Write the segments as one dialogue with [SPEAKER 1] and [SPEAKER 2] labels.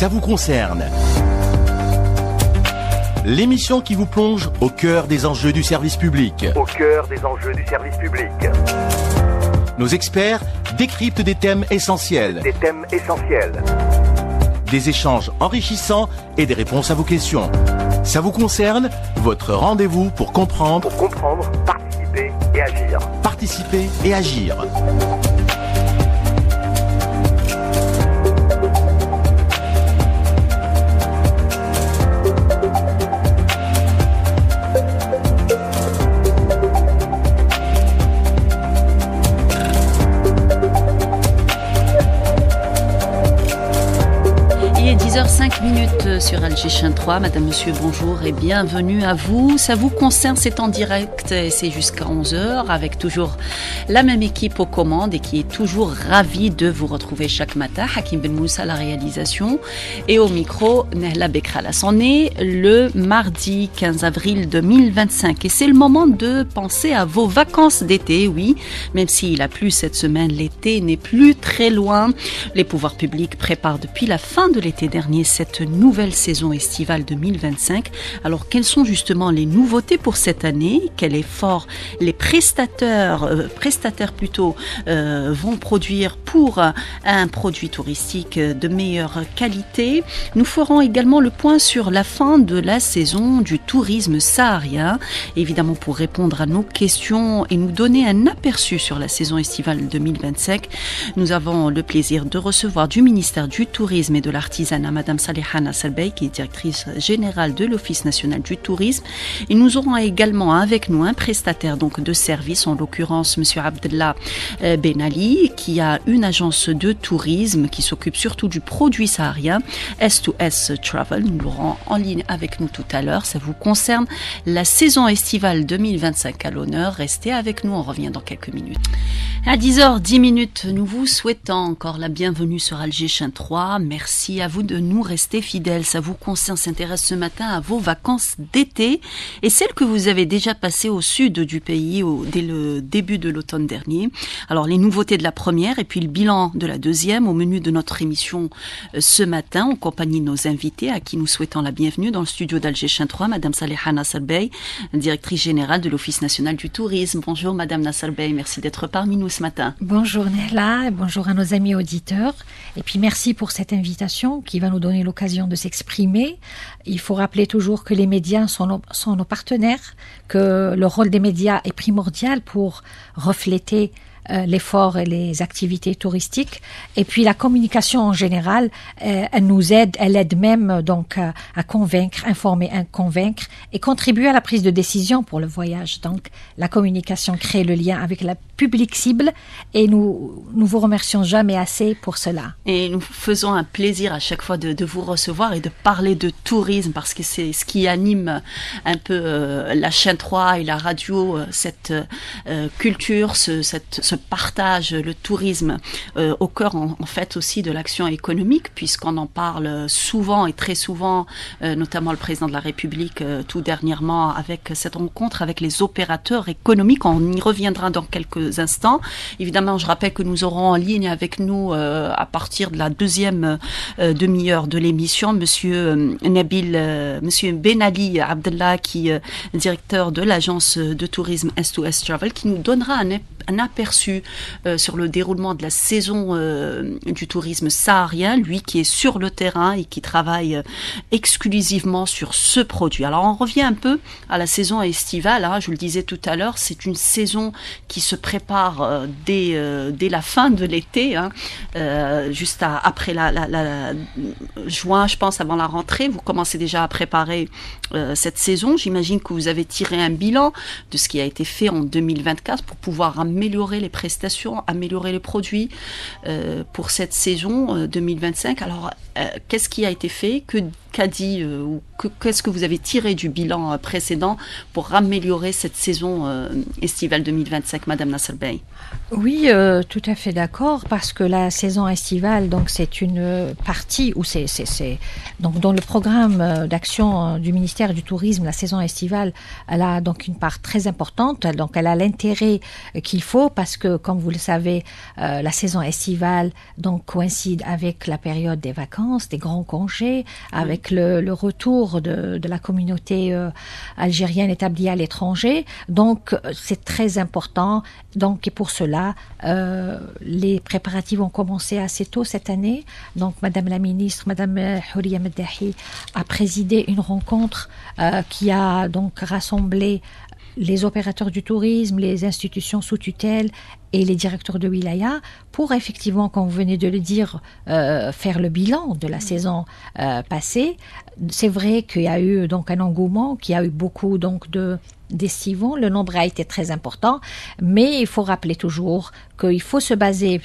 [SPEAKER 1] ça vous concerne. L'émission qui vous plonge au cœur des enjeux du service public.
[SPEAKER 2] Au cœur des enjeux du service public.
[SPEAKER 1] Nos experts décryptent des thèmes essentiels.
[SPEAKER 2] Des thèmes essentiels.
[SPEAKER 1] Des échanges enrichissants et des réponses à vos questions. Ça vous concerne, votre rendez-vous pour comprendre,
[SPEAKER 2] participer et agir.
[SPEAKER 1] Participer et agir.
[SPEAKER 3] Il est 10h05 sur Alger Chain 3. Madame, monsieur, bonjour et bienvenue à vous. Ça vous concerne, c'est en direct et c'est jusqu'à 11h avec toujours la même équipe aux commandes et qui est toujours ravie de vous retrouver chaque matin. Hakim Ben Moussa à la réalisation et au micro, Nehla Bekralas. On est le mardi 15 avril 2025 et c'est le moment de penser à vos vacances d'été, oui. Même s'il a plu cette semaine, l'été n'est plus très loin. Les pouvoirs publics préparent depuis la fin de l'été dernier cette nouvelle saison estivale 2025. Alors, quelles sont justement les nouveautés pour cette année? Quel effort les prestataires vont produire pour un produit touristique de meilleure qualité? Nous ferons également le point sur la fin de la saison du tourisme saharien. Évidemment, pour répondre à nos questions et nous donner un aperçu sur la saison estivale 2025, nous avons le plaisir de recevoir du ministère du Tourisme et de l'Artisanat Madame Saliha Nasserbey, qui est directrice générale de l'Office national du tourisme. Et nous aurons également avec nous un prestataire donc de service, en l'occurrence Monsieur Abdellah Ben Ali, qui a une agence de tourisme qui s'occupe surtout du produit saharien, S2S Travel. Nous l'aurons en ligne avec nous tout à l'heure. Ça vous concerne, la saison estivale 2025 à l'honneur. Restez avec nous, on revient dans quelques minutes. À 10h10, nous vous souhaitons encore la bienvenue sur Alger Chain 3. Merci à vous de nous rester fidèles. Ça vous concerne, s'intéresse ce matin à vos vacances d'été et celles que vous avez déjà passées au sud du pays dès le début de l'automne dernier. Alors, les nouveautés de la première et puis le bilan de la deuxième au menu de notre émission ce matin, en compagnie de nos invités à qui nous souhaitons la bienvenue dans le studio d'Alger Chain 3, Madame Saliha Nasserbey, directrice générale de l'Office national du tourisme. Bonjour Madame Nasserbey, merci d'être parmi nous ce matin.
[SPEAKER 4] Bonjour Nehla, bonjour à nos amis auditeurs et puis merci pour cette invitation qui va nous donner l'occasion de s'exprimer. Il faut rappeler toujours que les médias sont nos partenaires, que le rôle des médias est primordial pour refléter l'effort et les activités touristiques. Et puis la communication en général, elle nous aide, elle aide même donc à convaincre, informer, convaincre et contribuer à la prise de décision pour le voyage. Donc la communication crée le lien avec la public cible et nous vous remercions jamais assez pour cela.
[SPEAKER 3] Et nous faisons un plaisir à chaque fois de vous recevoir et de parler de tourisme parce que c'est ce qui anime un peu la chaîne 3 et la radio, cette culture, ce partage, le tourisme au cœur en fait aussi de l'action économique puisqu'on en parle souvent et très souvent, notamment le président de la République tout dernièrement avec cette rencontre avec les opérateurs économiques. On y reviendra dans quelques instants. Évidemment, je rappelle que nous aurons en ligne avec nous à partir de la deuxième demi-heure de l'émission Monsieur Ben Ali Abdellah qui est directeur de l'agence de tourisme S2S Travel qui nous donnera un aperçu sur le déroulement de la saison du tourisme saharien, lui qui est sur le terrain et qui travaille exclusivement sur ce produit. Alors on revient un peu à la saison estivale, je vous le disais tout à l'heure, c'est une saison qui se prépare dès la fin de l'été, juste après la juin, je pense, avant la rentrée. Vous commencez déjà à préparer cette saison. J'imagine que vous avez tiré un bilan de ce qui a été fait en 2024 pour pouvoir améliorer les prestations, améliorer les produits pour cette saison 2025. Alors, qu'est-ce qui a été fait? qu'a dit ou qu'est-ce que vous avez tiré du bilan précédent pour améliorer cette saison estivale 2025, Madame Nasser Bey?
[SPEAKER 4] Oui, tout à fait d'accord, parce que la saison estivale, donc c'est une partie où c'est donc dans le programme d'action du ministère du Tourisme, la saison estivale, elle a donc une part très importante. Donc elle a l'intérêt qu'il faut, parce que, comme vous le savez, la saison estivale donc coïncide avec la période des vacances, des grands congés, avec le retour de la communauté algérienne établie à l'étranger. Donc c'est très important. Donc, et pour cela, les préparatifs ont commencé assez tôt cette année. Donc, Madame la ministre, Madame Houria Meddahi, a présidé une rencontre qui a donc rassemblé les opérateurs du tourisme, les institutions sous tutelle et les directeurs de wilaya pour effectivement, comme vous venez de le dire, faire le bilan de la saison passée. C'est vrai qu'il y a eu donc un engouement, qu'il y a eu beaucoup donc d'estivants. Le nombre a été très important, mais il faut rappeler toujours qu'il faut se baser,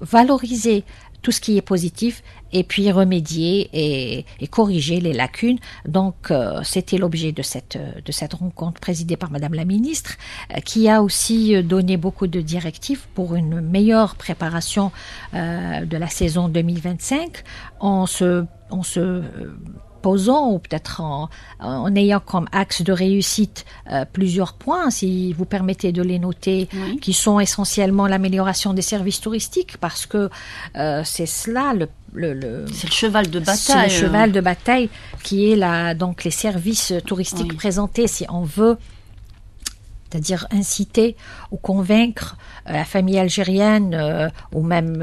[SPEAKER 4] valoriser tout ce qui est positif et puis remédier et corriger les lacunes. Donc, c'était l'objet de cette rencontre présidée par Madame la ministre, qui a aussi donné beaucoup de directives pour une meilleure préparation de la saison 2025 en se posant, ou peut-être en ayant comme axe de réussite plusieurs points, si vous permettez de les noter,
[SPEAKER 3] oui,
[SPEAKER 4] qui sont essentiellement l'amélioration des services touristiques, parce que c'est cela
[SPEAKER 3] c'est le cheval de bataille.
[SPEAKER 4] C'est le cheval de bataille qui est donc les services touristiques
[SPEAKER 3] oui,
[SPEAKER 4] présentés, si on veut, c'est-à-dire inciter ou convaincre la famille algérienne ou même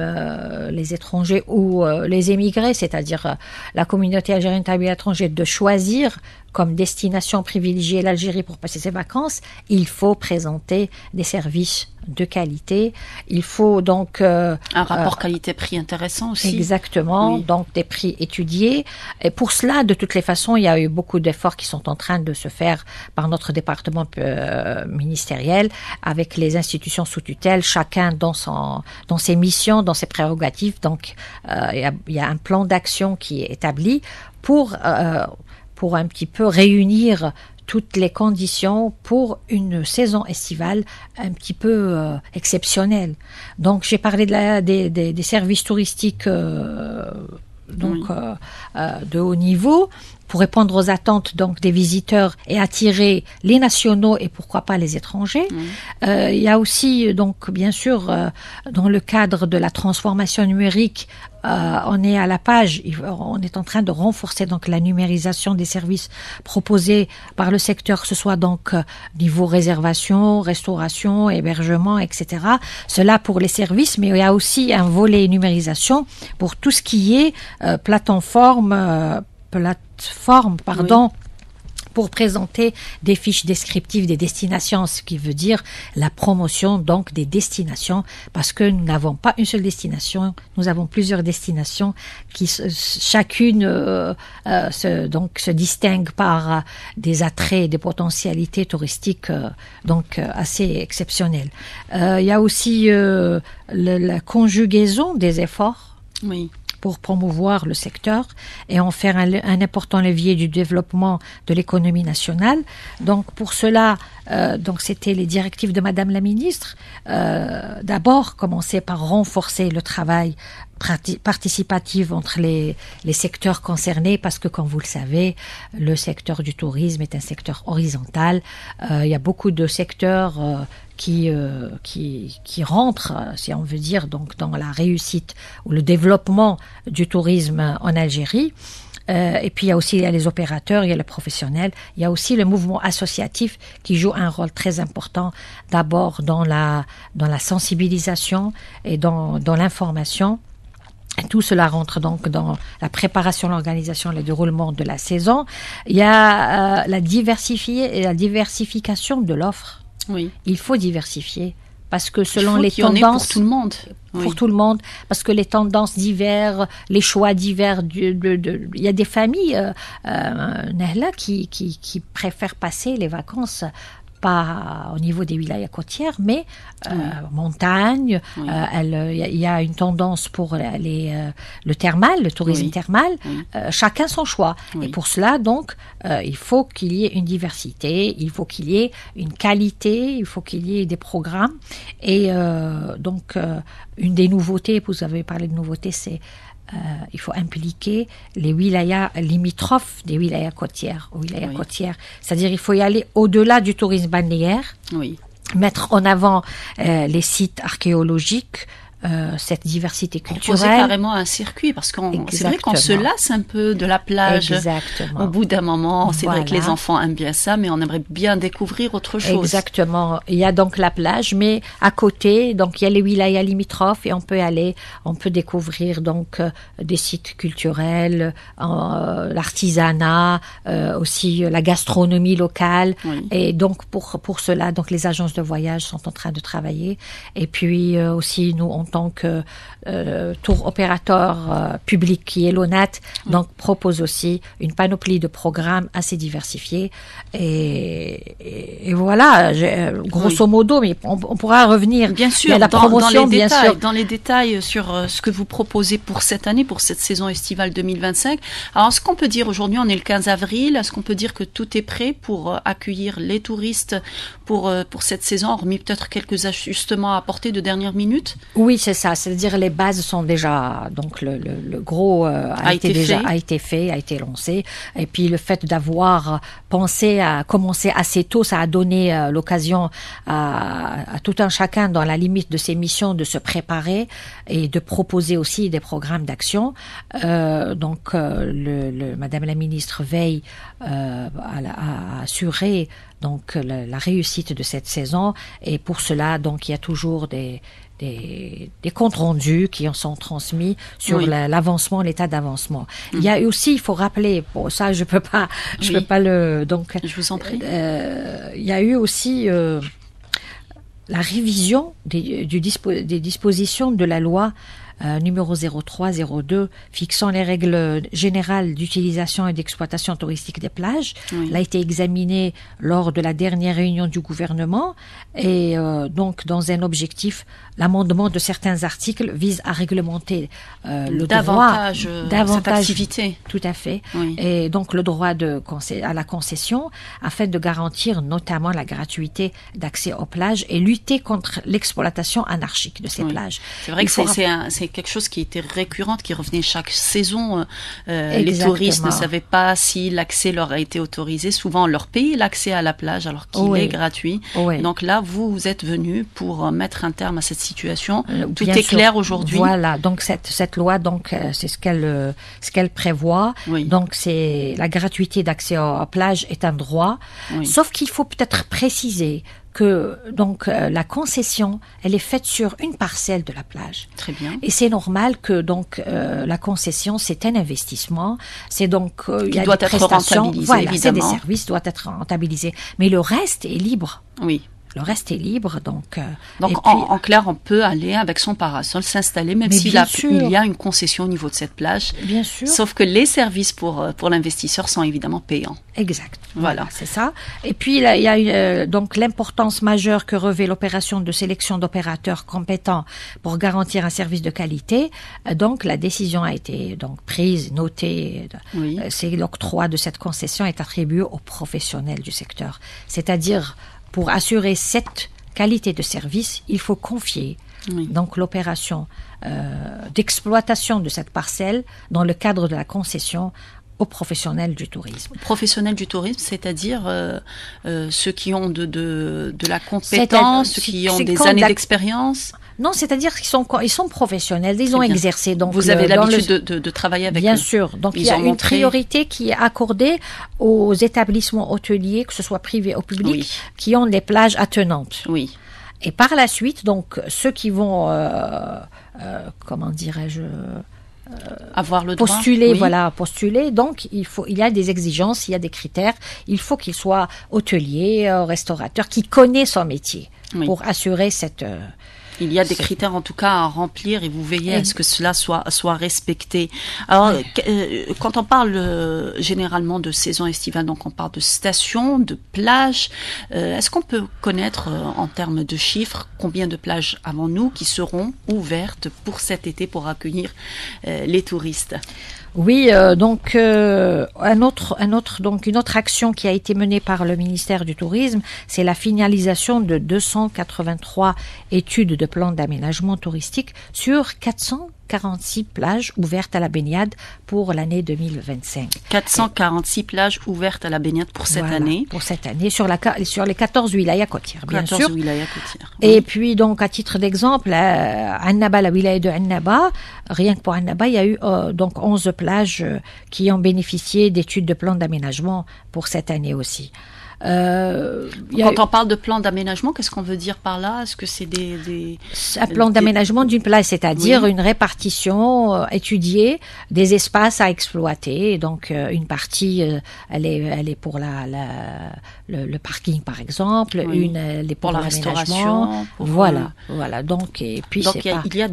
[SPEAKER 4] les étrangers ou les émigrés, c'est-à-dire la communauté algérienne établie à l'étranger, de choisir comme destination privilégiée l'Algérie pour passer ses vacances. Il faut présenter des services de qualité. Il faut donc
[SPEAKER 3] un rapport qualité-prix intéressant aussi.
[SPEAKER 4] Exactement,
[SPEAKER 3] oui,
[SPEAKER 4] donc des prix étudiés. Et pour cela, de toutes les façons, il y a eu beaucoup d'efforts qui sont en train de se faire par notre département ministériel, avec les institutions sous tutelle, chacun dans ses missions, dans ses prérogatives. Donc, il y a un plan d'action qui est établi pour un petit peu réunir toutes les conditions pour une saison estivale un petit peu exceptionnelle. Donc, j'ai parlé des services touristiques donc de haut niveau, pour répondre aux attentes donc des visiteurs et attirer les nationaux et pourquoi pas les étrangers. Il y a aussi donc bien sûr dans le cadre de la transformation numérique, on est à la page, on est en train de renforcer donc la numérisation des services proposés par le secteur, que ce soit donc niveau réservation, restauration, hébergement, etc. Cela pour les services, mais il y a aussi un volet numérisation pour tout ce qui est plateforme,
[SPEAKER 3] oui,
[SPEAKER 4] pour présenter des fiches descriptives des destinations, ce qui veut dire la promotion donc des destinations, parce que nous n'avons pas une seule destination, nous avons plusieurs destinations qui chacune se distingue par des attraits, des potentialités touristiques donc assez exceptionnelles. Il y a aussi la conjugaison des efforts.
[SPEAKER 3] oui,
[SPEAKER 4] Pour promouvoir le secteur et en faire un important levier du développement de l'économie nationale. Donc pour cela, donc c'était les directives de Madame la ministre. D'abord, commencer par renforcer le travail participatif entre les secteurs concernés, parce que, comme vous le savez, le secteur du tourisme est un secteur horizontal. Il y a beaucoup de secteurs qui rentrent, si on veut dire, donc dans la réussite ou le développement du tourisme en Algérie. Et puis il y a aussi les opérateurs, il y a les professionnels, il y a aussi le mouvement associatif qui joue un rôle très important, d'abord dans la sensibilisation et dans l'information. Tout cela rentre donc dans la préparation, l'organisation et le déroulement de la saison. Il y a la diversification de l'offre.
[SPEAKER 3] oui.
[SPEAKER 4] Il faut diversifier, parce que selon les tendances,
[SPEAKER 3] pour tout le monde.
[SPEAKER 4] pour tout le monde, parce que les tendances divers, les choix divers, il y a des familles Nahla qui préfèrent passer les vacances pas au niveau des wilayas côtières, mais montagne. Il y a une tendance pour le thermal, le tourisme thermal. Chacun son choix. Et pour cela, donc, il faut qu'il y ait une diversité, il faut qu'il y ait une qualité, il faut qu'il y ait des programmes. Et donc, une des nouveautés, vous avez parlé de nouveautés, c'est il faut impliquer les wilayas limitrophes des wilayas côtières. C'est-à-dire il faut y aller au-delà du tourisme balnéaire, mettre en avant les sites archéologiques, cette diversité culturelle.
[SPEAKER 3] Proposer carrément un circuit, parce que c'est vrai qu'on se lasse un peu de la plage.
[SPEAKER 4] Exactement.
[SPEAKER 3] Au bout d'un moment, c'est vrai que les enfants aiment bien ça, mais on aimerait bien découvrir autre chose.
[SPEAKER 4] Exactement. Il y a donc la plage, mais à côté, donc il y a les wilayas limitrophes et on peut découvrir donc des sites culturels, l'artisanat, aussi la gastronomie locale. Et donc pour cela, donc les agences de voyage sont en train de travailler. Et puis aussi nous, en tant que tour opérateur public qui est l'ONAT, donc propose aussi une panoplie de programmes assez diversifiés. Et voilà, grosso modo, mais on pourra revenir.
[SPEAKER 3] Bien sûr,
[SPEAKER 4] il y a la promotion,
[SPEAKER 3] dans les détails sur ce que vous proposez pour cette année, pour cette saison estivale 2025. Alors, est-ce qu'on peut dire, aujourd'hui, on est le 15 avril, est-ce qu'on peut dire que tout est prêt pour accueillir les touristes pour cette saison, hormis peut-être quelques ajustements à apporter de dernière minute?
[SPEAKER 4] Oui, c'est ça. C'est-à-dire les bases sont déjà, donc le gros a été fait, a été lancé. Et puis le fait d'avoir pensé à commencer assez tôt, ça a donné l'occasion à tout un chacun, dans la limite de ses missions, de se préparer et de proposer aussi des programmes d'action. Donc Madame la ministre veille à assurer donc la réussite de cette saison, et pour cela donc il y a toujours des comptes rendus qui en sont transmis sur l'avancement, l'état d'avancement. Il y a aussi, il faut rappeler, bon ça je peux pas donc
[SPEAKER 3] je vous en prie.
[SPEAKER 4] Il y a eu aussi la révision des dispositions de la loi numéro 03-02 fixant les règles générales d'utilisation et d'exploitation touristique des plages. Elle a été examinée lors de la dernière réunion du gouvernement, et donc dans un objectif, l'amendement de certains articles vise à réglementer le droit
[SPEAKER 3] cette activité.
[SPEAKER 4] Tout à fait. Et donc le droit à la concession, afin de garantir notamment la gratuité d'accès aux plages et lutter contre l'exploitation anarchique de ces plages.
[SPEAKER 3] C'est vrai que c'est quelque chose qui était récurrent, qui revenait chaque saison. Les touristes ne savaient pas si l'accès leur a été autorisé. Souvent, on leur paye l'accès à la plage alors qu'il est gratuit. Donc là, vous êtes venus pour mettre un terme à cette situation. Tout est clair aujourd'hui.
[SPEAKER 4] Voilà, donc cette loi, donc c'est ce qu'elle prévoit. Donc c'est la gratuité d'accès aux plages est un droit. Sauf qu'il faut peut-être préciser que donc la concession, elle est faite sur une parcelle de la plage.
[SPEAKER 3] Très bien.
[SPEAKER 4] Et c'est normal que donc la concession, c'est un investissement, c'est donc il y a
[SPEAKER 3] doit
[SPEAKER 4] des
[SPEAKER 3] être
[SPEAKER 4] prestations,
[SPEAKER 3] rentabilisé,
[SPEAKER 4] c'est des services doit être rentabilisés, mais le reste est libre. Le reste est libre, donc
[SPEAKER 3] en clair, on peut aller avec son parasol, s'installer, même s'il y a une concession au niveau de cette plage.
[SPEAKER 4] Bien sûr.
[SPEAKER 3] Sauf que les services pour l'investisseur sont évidemment payants.
[SPEAKER 4] Exact. Voilà, c'est ça. Et puis il y a donc l'importance majeure que revêt l'opération de sélection d'opérateurs compétents pour garantir un service de qualité. Donc la décision a été donc prise, notée. C'est l'octroi de cette concession est attribué aux professionnels du secteur, c'est-à-dire pour assurer cette qualité de service, il faut confier donc l'opération d'exploitation de cette parcelle dans le cadre de la concession aux professionnels du tourisme.
[SPEAKER 3] Professionnels du tourisme, c'est-à-dire ceux qui ont de la compétence, ceux qui ont des années d'expérience.
[SPEAKER 4] Non, c'est-à-dire qu'ils sont professionnels, ils ont exercé. Donc
[SPEAKER 3] vous avez l'habitude de travailler avec eux.
[SPEAKER 4] Bien sûr. Donc il y a une priorité qui est accordée aux établissements hôteliers, que ce soit privés ou publics, qui ont des plages attenantes. Et par la suite, donc ceux qui vont, comment dirais-je,
[SPEAKER 3] avoir le droit.
[SPEAKER 4] Postuler. Donc il y a des exigences, il y a des critères. Il faut qu'il soit hôtelier, restaurateur, qui connaît son métier pour assurer cette
[SPEAKER 3] Il y a des critères en tout cas à remplir et vous veillez à ce que cela soit respecté. Alors, quand on parle généralement de saison estivale, donc on parle de stations, de plages, est-ce qu'on peut connaître en termes de chiffres combien de plages avons-nous qui seront ouvertes pour cet été pour accueillir les touristes?
[SPEAKER 4] Oui, donc une autre action qui a été menée par le ministère du Tourisme, c'est la finalisation de 283 études de plans d'aménagement touristique sur 446 plages ouvertes à la baignade pour l'année 2025.
[SPEAKER 3] 446 plages ouvertes à la baignade pour cette année.
[SPEAKER 4] Pour cette année, sur les 14 wilayas côtières, bien sûr.
[SPEAKER 3] 14 wilayas côtières. Oui.
[SPEAKER 4] Et puis, donc, à titre d'exemple, Annaba, la wilaya de Annaba, rien que pour Annaba, il y a eu donc 11 plages qui ont bénéficié d'études de plans d'aménagement pour cette année aussi.
[SPEAKER 3] Quand on parle de plan d'aménagement, qu'est-ce qu'on veut dire par là? Est-ce que c'est
[SPEAKER 4] un plan d'aménagement d'une plage, c'est-à-dire une répartition étudiée des espaces à exploiter. Donc une partie, elle est pour le parking par exemple, une elle est pour
[SPEAKER 3] la restauration.
[SPEAKER 4] Voilà. Donc et puis
[SPEAKER 3] il y a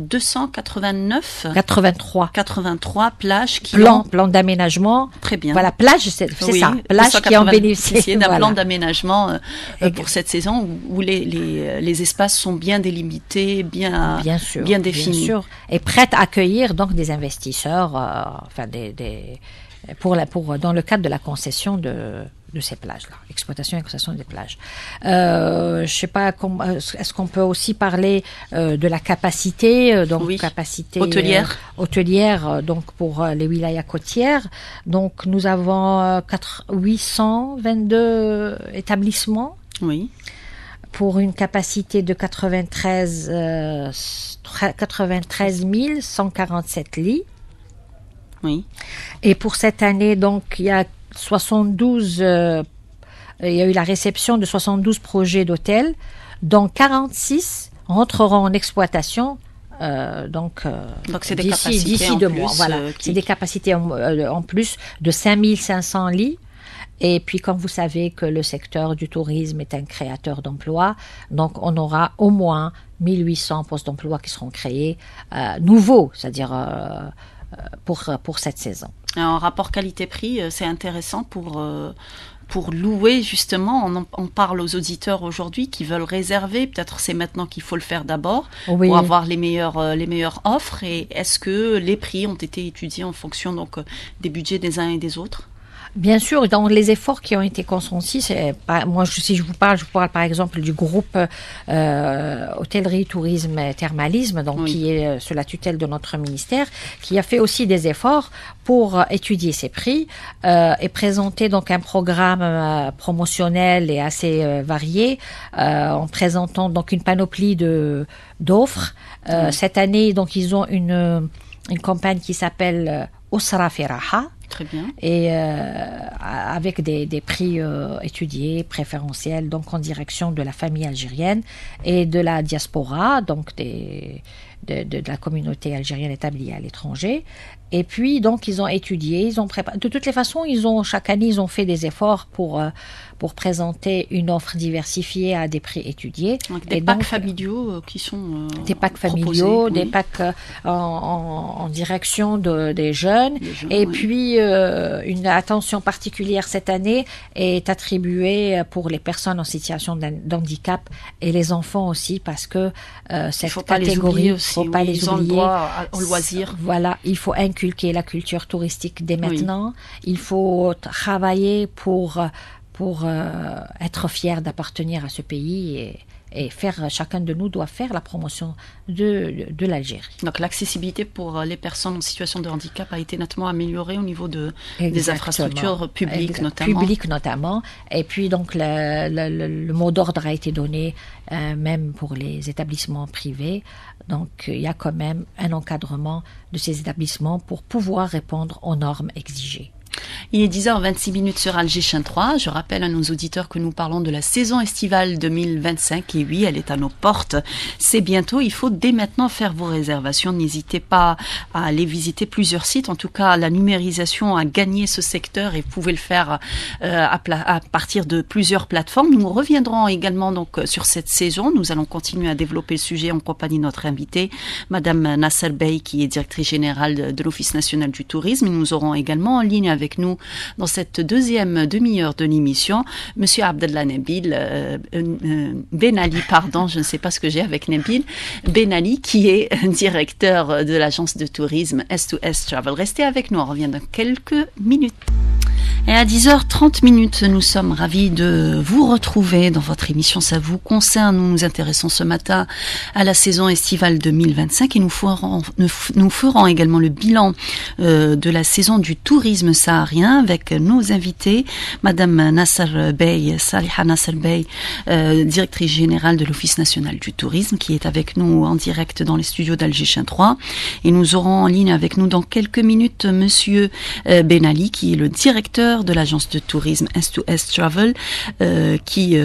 [SPEAKER 4] 83
[SPEAKER 3] plages qui
[SPEAKER 4] plan d'aménagement.
[SPEAKER 3] Très bien.
[SPEAKER 4] Voilà, plage, c'est ça. Plages qui ont bénéficié
[SPEAKER 3] d'un plan d'aménagement pour cette saison où les espaces sont bien délimités, bien définis. Bien sûr.
[SPEAKER 4] Et prêtes à accueillir donc des investisseurs, dans le cadre de la concession de ces plages-là, exploitation et concession des plages. Je sais pas, est-ce qu'on peut aussi parler de la capacité, capacité hôtelière, donc pour les wilayas côtières. Donc nous avons 822 établissements.
[SPEAKER 3] Oui.
[SPEAKER 4] Pour une capacité de 93 147 lits.
[SPEAKER 3] Oui.
[SPEAKER 4] Et pour cette année, donc, il y a eu la réception de 72 projets d'hôtels, dont 46 rentreront en exploitation donc
[SPEAKER 3] c'est des capacités
[SPEAKER 4] d'ici 2 mois. Voilà. C'est des capacités en plus de 5500 lits. Et puis, comme vous savez que le secteur du tourisme est un créateur d'emplois, donc on aura au moins 1800 postes d'emploi qui seront créés nouveaux, c'est-à-dire pour cette saison.
[SPEAKER 3] Un rapport qualité-prix, c'est intéressant pour louer justement. On parle aux auditeurs aujourd'hui qui veulent réserver. Peut-être c'est maintenant qu'il faut le faire d'abord pour avoir les meilleures offres. Et est-ce que les prix ont été étudiés en fonction donc des budgets des uns et des autres?
[SPEAKER 4] Bien sûr, dans les efforts qui ont été consentis, si je vous parle par exemple du groupe hôtellerie, tourisme et thermalisme, donc qui est sous la tutelle de notre ministère, qui a fait aussi des efforts pour étudier ces prix et présenter donc un programme promotionnel et assez varié en présentant donc une panoplie d'offres. Cette année, donc ils ont une campagne qui s'appelle Osra Firaha.
[SPEAKER 3] Très bien.
[SPEAKER 4] Et avec des prix étudiés, préférentiels, donc en direction de la famille algérienne et de la diaspora, donc de la communauté algérienne établie à l'étranger. Et puis, donc, ils ont étudié, ils ont préparé. De toutes les façons, chaque année, ils ont fait des efforts pour présenter une offre diversifiée à des prix étudiés.
[SPEAKER 3] Donc, des packs familiaux qui sont
[SPEAKER 4] des packs familiaux,
[SPEAKER 3] proposés,
[SPEAKER 4] des packs en direction des jeunes. Et puis, une attention particulière cette année est attribuée pour les personnes en situation d'handicap et les enfants aussi, parce que cette catégorie, il ne faut pas les oublier.
[SPEAKER 3] Ils ont le droit au loisir.
[SPEAKER 4] Voilà, il faut inculquer la culture touristique dès maintenant. Il faut travailler pour être fier d'appartenir à ce pays et chacun de nous doit faire la promotion de l'Algérie.
[SPEAKER 3] Donc l'accessibilité pour les personnes en situation de handicap a été nettement améliorée au niveau des infrastructures publiques notamment. Et puis donc le mot d'ordre a été donné même pour les établissements privés. Donc il y a quand même un encadrement de ces établissements pour pouvoir répondre aux normes exigées. Il est 10h26 sur Alger 3. Je rappelle à nos auditeurs que nous parlons de la saison estivale 2025. Et oui, elle est à nos portes. C'est bientôt. Il faut dès maintenant faire vos réservations. N'hésitez pas à aller visiter plusieurs sites. En tout cas, la numérisation a gagné ce secteur et vous pouvez le faire à partir de plusieurs plateformes. Nous reviendrons également donc sur cette saison. Nous allons continuer à développer le sujet en compagnie de notre invitée, Madame Nasser Bey, qui est directrice générale de l'Office national du tourisme. Et nous aurons également en ligne avec nous dans cette deuxième demi-heure de l'émission, Monsieur Abdellah Nabil Ben Ali, pardon, je ne sais pas ce que j'ai avec Nabil Ben Ali, qui est directeur de l'agence de tourisme S2S Travel. Restez avec nous, on revient dans quelques minutes. Et à 10h30, nous sommes ravis de vous retrouver dans votre émission Ça vous concerne. Nous nous intéressons ce matin à la saison estivale 2025 et nous ferons également le bilan de la saison du tourisme saharien avec nos invités, Madame Nasser Bey, Saliha Nasser Bey, directrice générale de l'Office national du tourisme, qui est avec nous en direct dans les studios d'Alger 3. Et nous aurons en ligne avec nous dans quelques minutes Monsieur Ben Ali, qui est le directeur de l'agence de tourisme S2S Travel, qui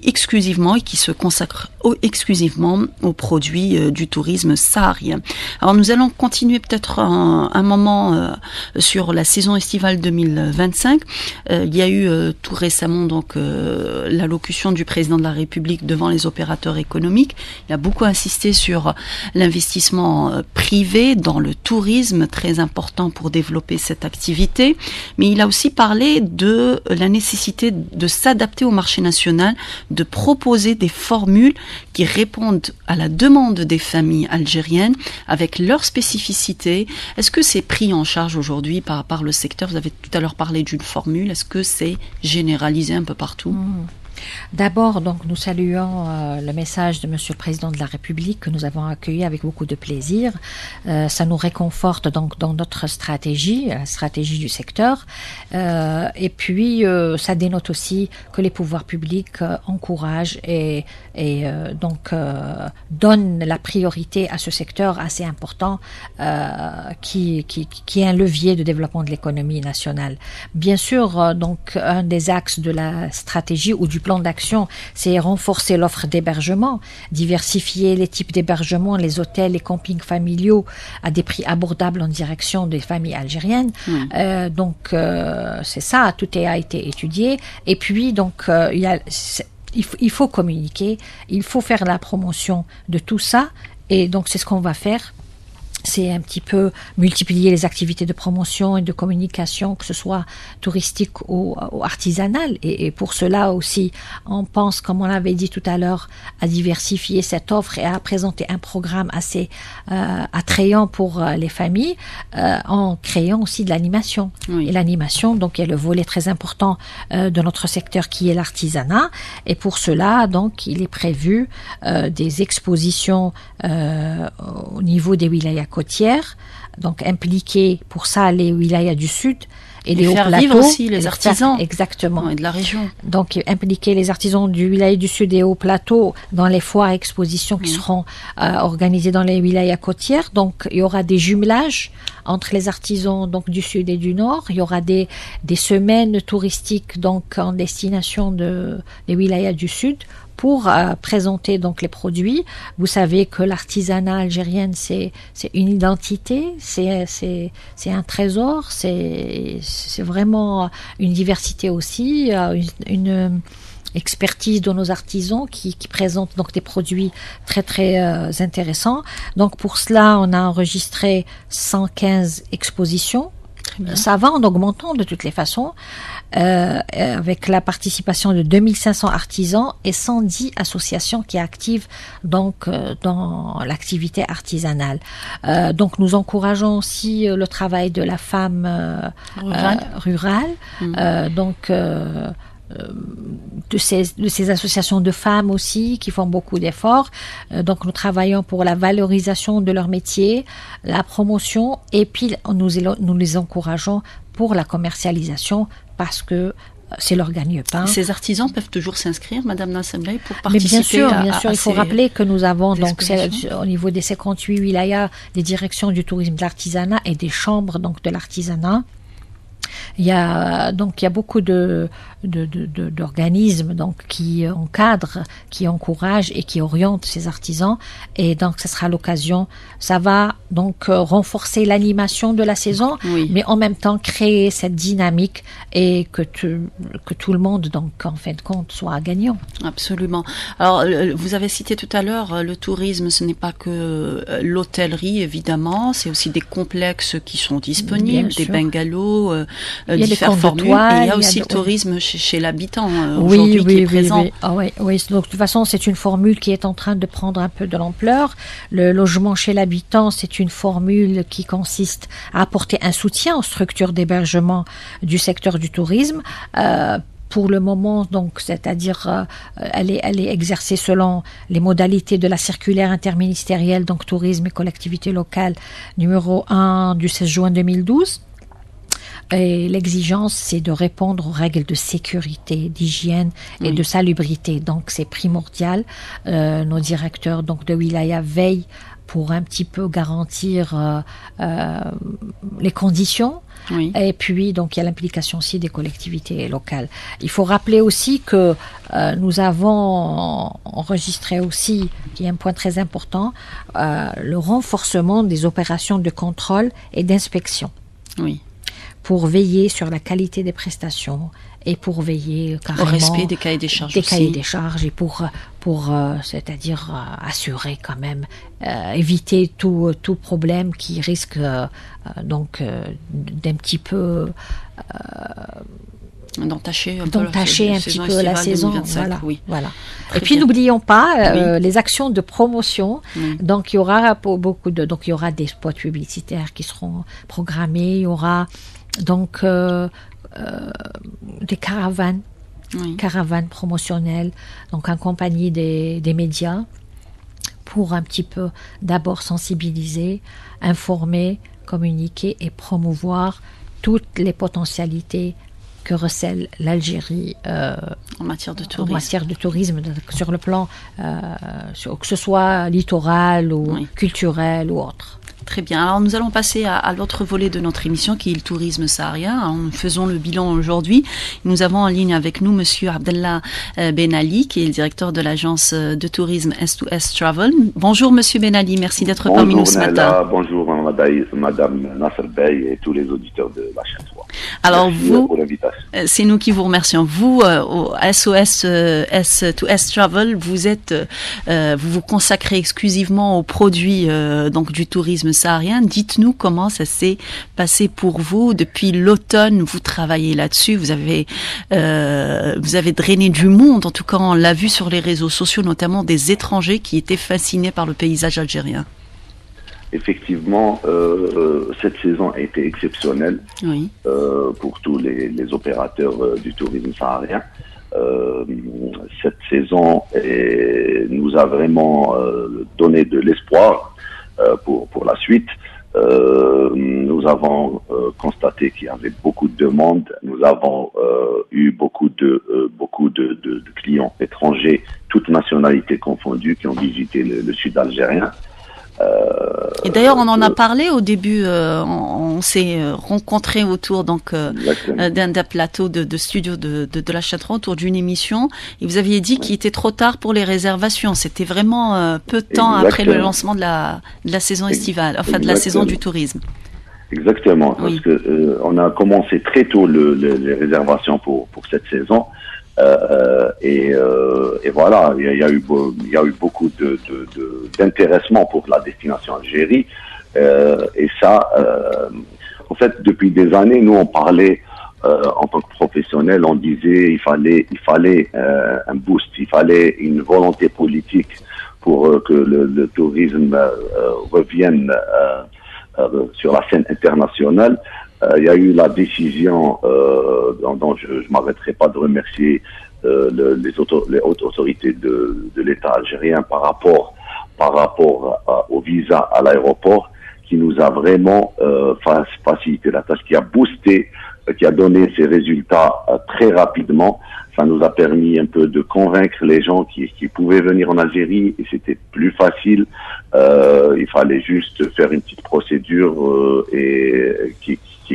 [SPEAKER 3] exclusivement et qui se consacre exclusivement aux produits du tourisme saharien. Alors nous allons continuer peut-être un moment sur la saison estivale 2025. Il y a eu tout récemment donc l'allocution du président de la République devant les opérateurs économiques. Il a beaucoup insisté sur l'investissement privé dans le tourisme, très important pour développer cette activité, mais il a aussi parlé de la nécessité de s'adapter au marché national, de proposer des formules qui répondent à la demande des familles algériennes avec leurs spécificités. Est-ce que c'est pris en charge aujourd'hui par le secteur? Vous avez tout à l'heure parlé d'une formule. Est-ce que c'est généralisé un peu partout?
[SPEAKER 4] D'abord, donc, nous saluons le message de Monsieur le Président de la République que nous avons accueilli avec beaucoup de plaisir. Ça nous réconforte donc dans notre stratégie, la stratégie du secteur. Et puis, ça dénote aussi que les pouvoirs publics encouragent et donc donnent la priorité à ce secteur assez important qui est un levier de développement de l'économie nationale. Bien sûr, donc un des axes de la stratégie ou du plan d'action, c'est renforcer l'offre d'hébergement, diversifier les types d'hébergement, les hôtels, les campings familiaux à des prix abordables en direction des familles algériennes. Donc c'est ça, tout a été étudié. Et puis donc il faut communiquer, il faut faire la promotion de tout ça. Et donc c'est ce qu'on va faire. C'est un petit peu multiplier les activités de promotion et de communication, que ce soit touristique ou artisanale. Et pour cela aussi, on pense, comme on l'avait dit tout à l'heure, à diversifier cette offre et à présenter un programme assez attrayant pour les familles, en créant aussi de l'animation. Oui. Et l'animation, donc, est le volet très important de notre secteur qui est l'artisanat. Et pour cela, donc, il est prévu des expositions au niveau des wilayas côtières, donc impliquer pour ça les wilayas du sud et les hauts plateaux.
[SPEAKER 3] Faire vivre aussi les artisans.
[SPEAKER 4] Exactement.
[SPEAKER 3] Et de la région.
[SPEAKER 4] Donc impliquer les artisans du wilaya du sud et hauts plateaux dans les foires et expositions qui seront organisées dans les wilayas côtières. Donc il y aura des jumelages entre les artisans donc du sud et du nord. Il y aura des semaines touristiques donc en destination des wilayas du sud pour présenter donc les produits. Vous savez que l'artisanat algérien, c'est une identité, c'est un trésor, c'est vraiment une diversité aussi, une expertise de nos artisans qui présentent donc des produits très très intéressants. Donc pour cela, on a enregistré 115 expositions. Ça va en augmentant de toutes les façons, avec la participation de 2500 artisans et 110 associations qui activent donc dans l'activité artisanale. Donc nous encourageons aussi le travail de la femme rurale. De ces associations de femmes aussi qui font beaucoup d'efforts. Donc nous travaillons pour la valorisation de leur métier, la promotion, et puis nous les encourageons pour la commercialisation parce que c'est leur gagne-pain.
[SPEAKER 3] Ces artisans peuvent toujours s'inscrire, Madame Nasser Bey, pour participer.
[SPEAKER 4] Mais bien sûr, il faut rappeler que nous avons donc au niveau des 58 wilayas des directions du tourisme de l'artisanat et des chambres donc de l'artisanat. Il y a beaucoup d'organismes donc qui encadrent, qui encouragent et qui orientent ces artisans. Et donc, ce sera l'occasion. Ça va donc renforcer l'animation de la saison, mais en même temps créer cette dynamique et que tout le monde, donc en fin de compte, soit gagnant.
[SPEAKER 3] Absolument. Alors, vous avez cité tout à l'heure, le tourisme, ce n'est pas que l'hôtellerie, évidemment, c'est aussi des complexes qui sont disponibles, des bungalows, différentes formules. Et il y a aussi le tourisme chez l'habitant aujourd'hui qui est présent.
[SPEAKER 4] Oui. Ah, oui. Donc, de toute façon, c'est une formule qui est en train de prendre un peu de l'ampleur. Le logement chez l'habitant, c'est une formule qui consiste à apporter un soutien aux structures d'hébergement du secteur du tourisme. Pour le moment, donc, c'est-à-dire, elle est exercée selon les modalités de la circulaire interministérielle, donc tourisme et collectivités locales, numéro 1 du 16 juin 2012. Et l'exigence, c'est de répondre aux règles de sécurité, d'hygiène et de salubrité. Donc, c'est primordial. Nos directeurs donc de wilaya veillent pour un petit peu garantir les conditions. Et puis, donc, il y a l'implication aussi des collectivités locales. Il faut rappeler aussi que nous avons enregistré aussi, il y a un point très important, le renforcement des opérations de contrôle et d'inspection. Pour veiller sur la qualité des prestations et pour veiller carrément
[SPEAKER 3] au respect des cahiers des charges
[SPEAKER 4] cahiers des charges et pour c'est-à-dire assurer quand même éviter tout problème qui risque donc d'un petit peu
[SPEAKER 3] d'entacher un
[SPEAKER 4] petit peu la saison. Voilà. Et puis n'oublions pas les actions de promotion. Donc il y aura il y aura des spots publicitaires qui seront programmés. Il y aura donc des caravanes promotionnelles, donc en compagnie des médias, pour un petit peu d'abord sensibiliser, informer, communiquer et promouvoir toutes les potentialités que recèle l'Algérie
[SPEAKER 3] en matière de
[SPEAKER 4] tourisme, sur le plan que ce soit littoral ou culturel ou autre.
[SPEAKER 3] Très bien. Alors, nous allons passer à l'autre volet de notre émission, qui est le tourisme saharien. Nous faisons le bilan aujourd'hui. Nous avons en ligne avec nous Monsieur Abdellah Ben Ali, qui est le directeur de l'agence de tourisme S2S Travel. Bonjour, Monsieur Ben Ali. Merci d'être parmi nous ce matin.
[SPEAKER 5] Bonjour, Madame Nasser Bey et tous les auditeurs de la chaîne 3.
[SPEAKER 3] Alors, c'est nous qui vous remercions. Vous, au SOS S2S Travel, vous vous consacrez exclusivement aux produits donc du tourisme saharien. Dites-nous comment ça s'est passé pour vous. Depuis l'automne, vous travaillez là-dessus. Vous avez drainé du monde. En tout cas, on l'a vu sur les réseaux sociaux, notamment des étrangers qui étaient fascinés par le paysage algérien.
[SPEAKER 5] Effectivement, cette saison a été exceptionnelle pour tous les opérateurs du tourisme saharien. Cette saison nous a vraiment donné de l'espoir pour la suite. Nous avons constaté qu'il y avait beaucoup de demandes. Nous avons eu beaucoup de clients étrangers, toutes nationalités confondues, qui ont visité le sud algérien.
[SPEAKER 3] Et d'ailleurs, on en a parlé au début. On s'est rencontrés autour d'un plateau de studio de la Chaîne 3 autour d'une émission. Et vous aviez dit qu'il était trop tard pour les réservations. C'était vraiment peu de temps après le lancement de la saison estivale, enfin de la saison du tourisme.
[SPEAKER 5] Exactement, parce que on a commencé très tôt les réservations pour cette saison. Et voilà, il y a eu beaucoup d'intéressement pour la destination Algérie. Et ça, en fait, depuis des années, nous on parlait en tant que professionnels, on disait il fallait un boost, il fallait une volonté politique pour que le tourisme revienne sur la scène internationale. Il y a eu la décision dont je ne m'arrêterai pas de remercier les hautes autorités de l'État algérien par rapport au visa à l'aéroport, qui nous a vraiment facilité la tâche, qui a boosté, qui a donné ses résultats très rapidement. Ça nous a permis un peu de convaincre les gens qui pouvaient venir en Algérie et c'était plus facile. Il fallait juste faire une petite procédure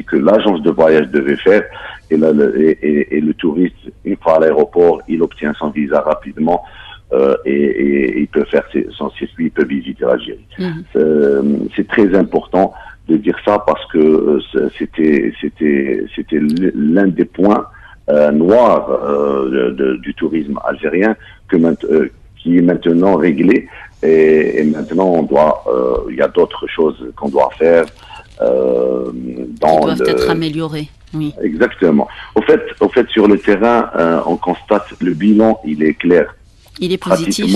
[SPEAKER 5] que l'agence de voyage devait faire et le touriste, une fois à l'aéroport, il obtient son visa rapidement et il peut faire son circuit, il peut visiter l'Algérie. C'est très important de dire ça parce que c'était l'un des points noirs du tourisme algérien qui est maintenant réglé et maintenant il y a d'autres choses qu'on doit faire
[SPEAKER 3] qui doivent être améliorées. Oui.
[SPEAKER 5] Exactement. Au fait, sur le terrain, on constate le bilan, il est clair.
[SPEAKER 3] Il est positif.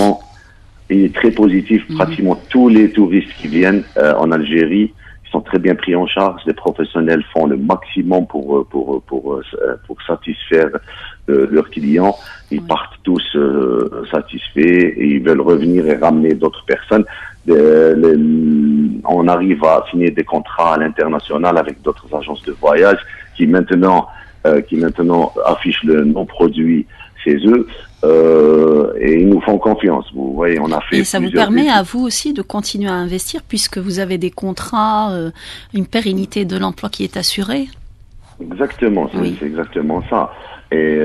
[SPEAKER 5] Il est très positif. Pratiquement tous les touristes qui viennent en Algérie, ils sont très bien pris en charge. Les professionnels font le maximum pour satisfaire leurs clients. Ils partent tous satisfaits et ils veulent revenir et ramener d'autres personnes. On arrive à signer des contrats à l'international avec d'autres agences de voyage qui maintenant affichent nos produits chez eux et ils nous font confiance. Vous voyez, on a fait.
[SPEAKER 3] Et ça vous permet à vous aussi de continuer à investir puisque vous avez des contrats, une pérennité de l'emploi qui est assurée.
[SPEAKER 5] Exactement, c'est exactement ça. Et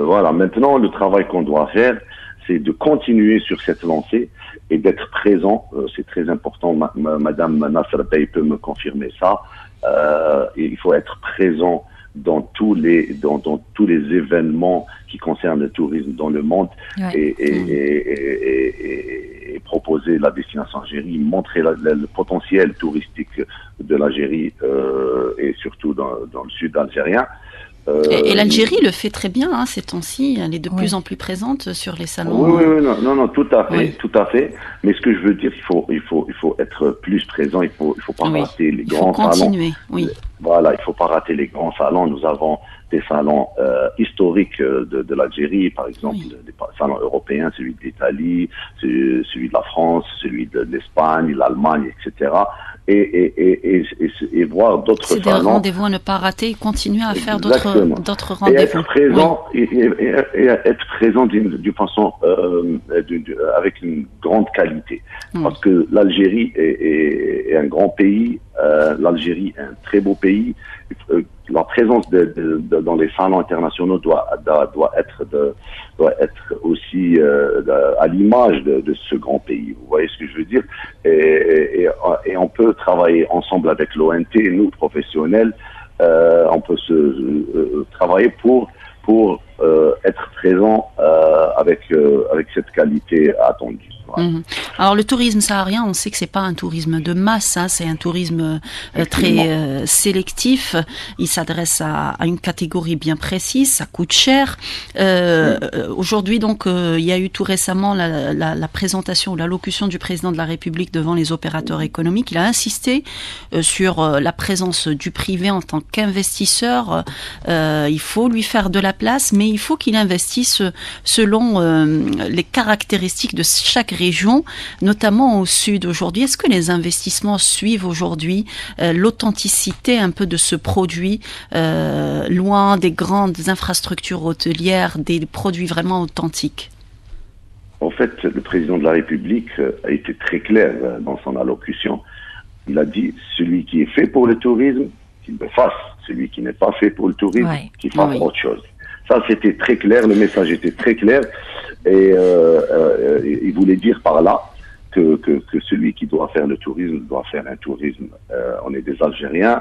[SPEAKER 5] voilà, maintenant le travail qu'on doit faire, c'est de continuer sur cette lancée et d'être présent. C'est très important. Madame Nasser Bey peut me confirmer ça. Il faut être présent dans tous les événements qui concernent le tourisme dans le monde et proposer la destination Algérie, montrer le potentiel touristique de l'Algérie et surtout dans le sud algérien.
[SPEAKER 3] Et l'Algérie le fait très bien ces temps-ci, elle est de plus en plus présente sur les salons.
[SPEAKER 5] Oui, non, tout à fait. Mais ce que je veux dire, il faut être plus présent, il faut pas rater les grands salons.
[SPEAKER 3] Continuer, oui.
[SPEAKER 5] Voilà, il faut pas rater les grands salons. Nous avons des salons historiques de l'Algérie, par exemple, des salons européens, celui de l'Italie, celui de la France, celui de l'Espagne, l'Allemagne, etc. Et voir d'autres salons.
[SPEAKER 3] C'est des rendez-vous à ne pas rater et continuer à faire d'autres rendez-vous.
[SPEAKER 5] Et être présent, et être présent d'une façon, avec une grande qualité. Parce que l'Algérie est un grand pays, l'Algérie est un très beau pays. La présence dans les salons internationaux doit être aussi à l'image de ce grand pays. Vous voyez ce que je veux dire? Et on peut travailler ensemble avec l'ONT, nous professionnels, on peut travailler pour être présent avec cette qualité attendue. Voilà.
[SPEAKER 3] Alors le tourisme saharien, on sait que c'est pas un tourisme de masse, c'est un tourisme très sélectif. Il s'adresse à une catégorie bien précise, ça coûte cher. Aujourd'hui, donc, il y a eu tout récemment la présentation ou l'allocution du président de la République devant les opérateurs économiques. Il a insisté sur la présence du privé en tant qu'investisseur. Il faut lui faire de la place, mais il faut qu'il investisse selon les caractéristiques de chaque région, notamment au sud aujourd'hui. Est-ce que les investissements suivent aujourd'hui l'authenticité un peu de ce produit, loin des grandes infrastructures hôtelières, des produits vraiment authentiques?
[SPEAKER 5] En fait, le président de la République a été très clair dans son allocution. Il a dit, celui qui est fait pour le tourisme, qu'il le fasse. Celui qui n'est pas fait pour le tourisme, qu'il fasse autre chose. Ça, c'était très clair, le message était très clair. Et il voulait dire par là que celui qui doit faire le tourisme doit faire un tourisme. On est des Algériens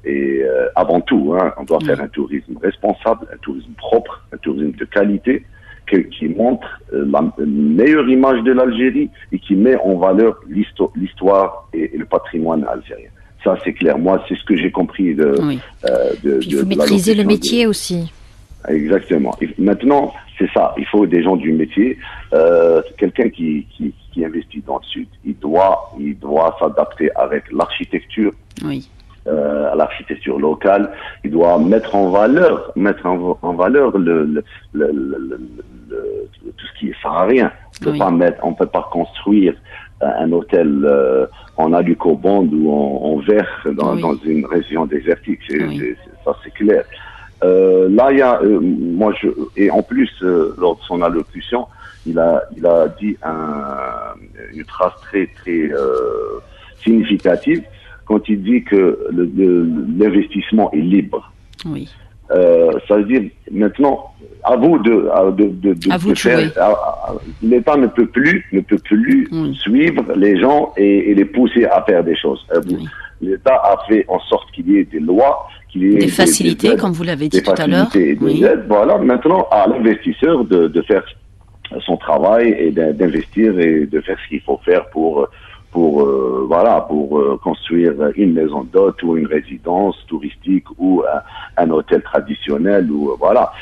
[SPEAKER 5] et avant tout, on doit faire un tourisme responsable, un tourisme propre, un tourisme de qualité qui montre la meilleure image de l'Algérie et qui met en valeur l'histoire et le patrimoine algérien. Ça, c'est clair. Moi, c'est ce que j'ai compris de
[SPEAKER 4] il faut maîtriser le métier aussi.
[SPEAKER 5] Exactement. Et maintenant, c'est ça. Il faut des gens du métier. Quelqu'un qui investit dans le sud, il doit s'adapter avec l'architecture, à l'architecture locale. Il doit mettre en valeur tout ce qui est saharien. On peut pas construire un hôtel en alucobande ou en verre dans une région désertique. Ça, c'est clair. Là, il y a, et en plus, lors de son allocution, il a dit une phrase très significative quand il dit que l'investissement est libre.
[SPEAKER 3] Oui.
[SPEAKER 5] Ça veut dire maintenant, à vous de faire. L'État ne peut plus suivre les gens et les pousser à faire des choses.
[SPEAKER 3] Oui.
[SPEAKER 5] L'État a fait en sorte qu'il y ait des lois, qu'il y ait
[SPEAKER 3] des facilités, comme vous l'avez dit tout à l'heure.
[SPEAKER 5] Oui. Voilà, maintenant à l'investisseur de faire son travail et d'investir et de faire ce qu'il faut faire pour construire une maison d'hôte ou une résidence touristique ou un hôtel traditionnel ou voilà.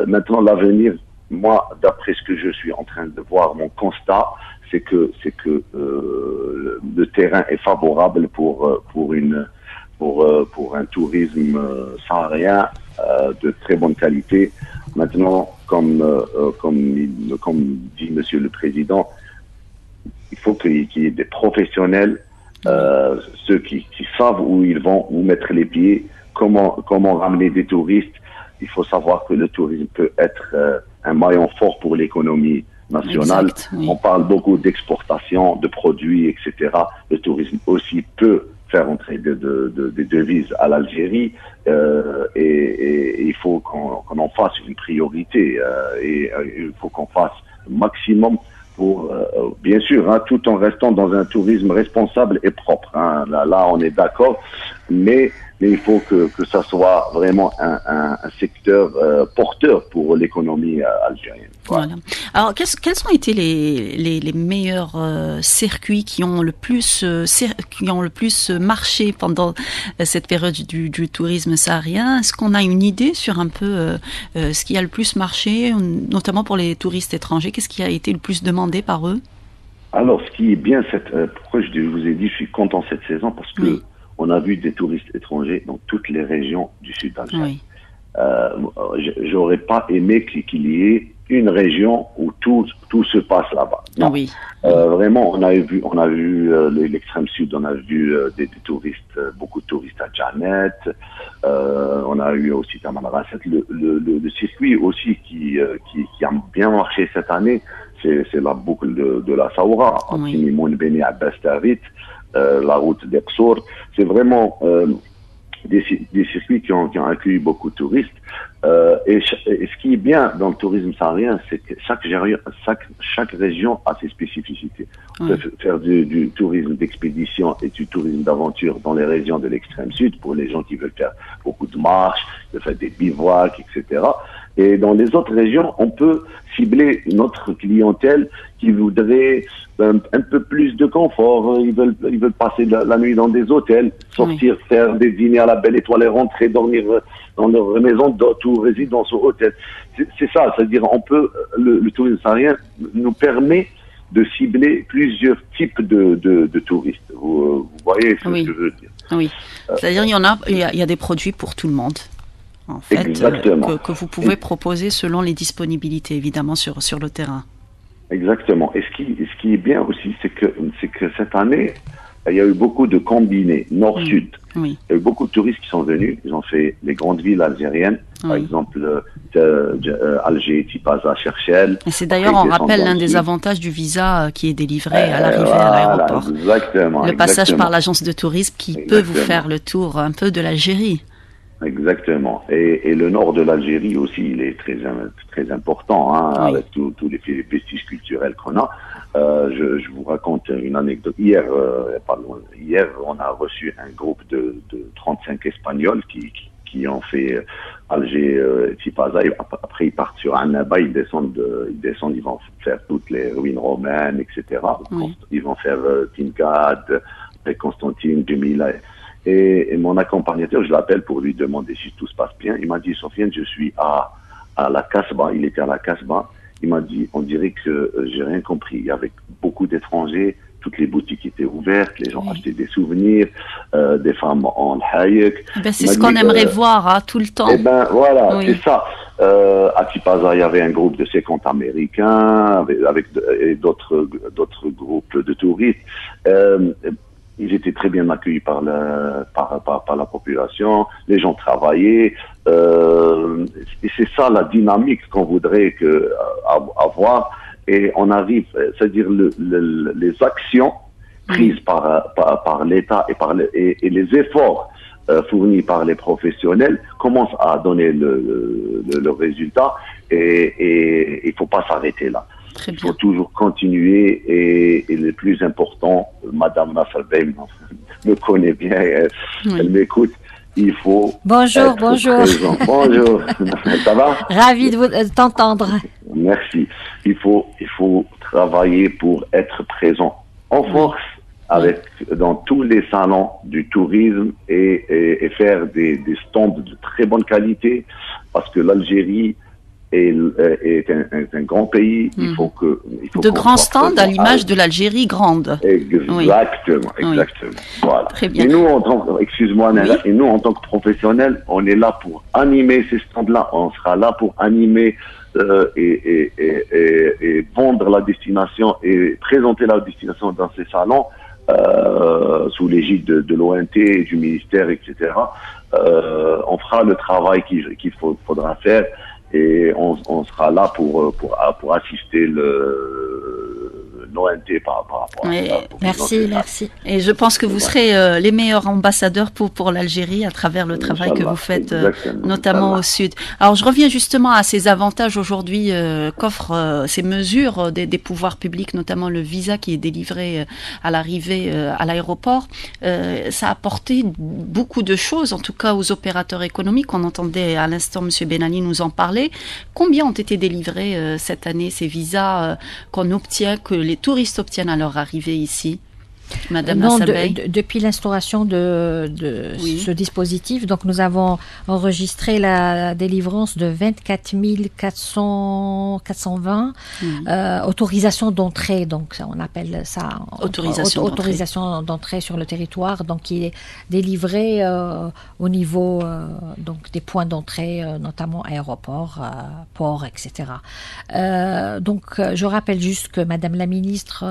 [SPEAKER 5] Maintenant l'avenir, moi d'après ce que je suis en train de voir, mon constat, c'est que le terrain est favorable pour un tourisme saharien de très bonne qualité. Maintenant, comme dit Monsieur le Président, il faut qu'il y ait des professionnels, ceux qui savent où ils vont, où mettre les pieds, comment ramener des touristes. Il faut savoir que le tourisme peut être un maillon fort pour l'économie nationale.
[SPEAKER 3] Exact, oui.
[SPEAKER 5] On parle beaucoup d'exportation, de produits, etc. Le tourisme aussi peut faire entrer des devises à l'Algérie et il faut qu'on en fasse une priorité et il faut qu'on fasse le maximum pour, bien sûr, hein, tout en restant dans un tourisme responsable et propre. Hein. Là, on est d'accord, mais il faut que ça soit vraiment un secteur porteur pour l'économie algérienne.
[SPEAKER 3] Voilà. Alors, quels ont été les meilleurs circuits qui ont le plus marché pendant cette période du tourisme saharien? Est-ce qu'on a une idée sur un peu ce qui a le plus marché, notamment pour les touristes étrangers? Qu'est-ce qui a été le plus demandé par eux?
[SPEAKER 5] Alors, ce qui est bien, pourquoi je vous ai dit, je suis content cette saison parce que
[SPEAKER 3] oui.
[SPEAKER 5] On a vu des touristes étrangers dans toutes les régions du sud d'Algérie.
[SPEAKER 3] Oui.
[SPEAKER 5] J'aurais pas aimé qu'il y ait une région où tout se passe là-bas. Non.
[SPEAKER 3] Oui.
[SPEAKER 5] Vraiment, on a vu l'extrême sud, on a vu des touristes, beaucoup de touristes à Djanet, on a eu aussi Taman Rasset. Le circuit aussi qui a bien marché cette année, c'est la boucle de la Saoura,
[SPEAKER 3] oui.
[SPEAKER 5] Timoun Beni Abbas Tarit, la route d'Exor. C'est vraiment des circuits qui ont accueilli beaucoup de touristes. Et ce qui est bien dans le tourisme saharien, c'est que chaque région a ses spécificités. On peut faire du tourisme d'expédition et du tourisme d'aventure dans les régions de l'extrême sud pour les gens qui veulent faire beaucoup de marches, de faire des bivouacs, etc. Et dans les autres régions, on peut cibler notre clientèle qui voudrait un peu plus de confort. Ils veulent passer la nuit dans des hôtels, sortir, faire des dîners à la belle étoile et rentrer dormir dans leur maison d'hôte ou résidence ou hôtel. C'est ça, c'est-à-dire le tourisme saharien nous permet de cibler plusieurs types de touristes. Vous voyez ce que je veux dire?
[SPEAKER 3] Oui, c'est-à-dire il y a des produits pour tout le monde. En fait, que vous pouvez proposer selon les disponibilités, évidemment, sur le terrain.
[SPEAKER 5] Exactement. Et ce qui est bien aussi, c'est que cette année, il y a eu beaucoup de combinés nord-sud.
[SPEAKER 3] Oui.
[SPEAKER 5] Il y a eu beaucoup de touristes qui sont venus. Ils ont fait les grandes villes algériennes, par exemple Alger, Tipaza, Cherchel.
[SPEAKER 3] Et c'est d'ailleurs, on rappelle, l'un des avantages du visa qui est délivré à l'arrivée à l'aéroport.
[SPEAKER 5] Exactement.
[SPEAKER 3] Le passage par l'agence de tourisme qui peut vous faire le tour un peu de l'Algérie.
[SPEAKER 5] Exactement. Et le nord de l'Algérie aussi, il est très important, hein, avec tous les vestiges culturels qu'on a. Je vous raconte une anecdote. Hier, on a reçu un groupe de 35 Espagnols qui ont fait Alger, Tipaza. Après, ils partent sur Annaba, ils descendent, ils vont faire toutes les ruines romaines, etc. Oui. Ils vont faire Tinkad, Constantine, Dumila. Et mon accompagnateur, je l'appelle pour lui demander si tout se passe bien. Il m'a dit, Sofiane, je suis à la Casbah. Il était à la Casbah. Il m'a dit, on dirait que j'ai rien compris. Il y avait beaucoup d'étrangers, toutes les boutiques étaient ouvertes, les gens achetaient des souvenirs, des femmes en hayek.
[SPEAKER 3] C'est ce qu'on aimerait voir tout le temps.
[SPEAKER 5] Eh ben voilà, c'est ça. À Tipaza, il y avait un groupe de 50 Américains avec d'autres groupes de touristes. ils étaient très bien accueillis par la population, les gens travaillaient. Et c'est ça la dynamique qu'on voudrait avoir. Et on arrive, c'est-à-dire les actions prises par l'État et les efforts fournis par les professionnels commencent à donner le résultat. Et il faut pas s'arrêter là. Il faut toujours continuer et le plus important, Madame Nasser me connaît bien, elle m'écoute. Il faut.
[SPEAKER 4] Bonjour.
[SPEAKER 5] Bonjour. Ça va?
[SPEAKER 4] Ravi de t'entendre.
[SPEAKER 5] Merci. Il faut travailler pour être présent en force dans tous les salons du tourisme et faire des stands de très bonne qualité parce que l'Algérie est un grand pays. Il faut
[SPEAKER 3] de grands stands à l'image de l'Algérie grande.
[SPEAKER 5] Exactement. Voilà.
[SPEAKER 3] Très bien.
[SPEAKER 5] Et nous, en tant que professionnels, on est là pour animer ces stands-là. On sera là pour animer et vendre la destination et présenter la destination dans ces salons sous l'égide de l'ONT, du ministère, etc. On fera le travail qu'il faudra faire. Et on sera là pour assister l'ONT par rapport à ça.
[SPEAKER 4] Merci.
[SPEAKER 3] Et je pense que vous serez les meilleurs ambassadeurs pour l'Algérie à travers le travail que vous faites, notamment au sud. Alors je reviens justement à ces avantages aujourd'hui qu'offrent ces mesures des pouvoirs publics, notamment le visa qui est délivré à l'arrivée à l'aéroport. Ça a apporté beaucoup de choses, en tout cas aux opérateurs économiques. On entendait à l'instant M. Benali nous en parler. Combien ont été délivrés cette année, ces visas qu'on obtient, que les touristes obtiennent à leur arrivée ici? Madame Nassabeï.
[SPEAKER 4] Depuis l'instauration de ce dispositif, donc nous avons enregistré la délivrance de 24 420 autorisations d'entrée, donc on appelle ça autorisation d'entrée sur le territoire, donc qui est délivrée au niveau donc des points d'entrée, notamment aéroports, ports, etc. Donc je rappelle juste que Madame la ministre,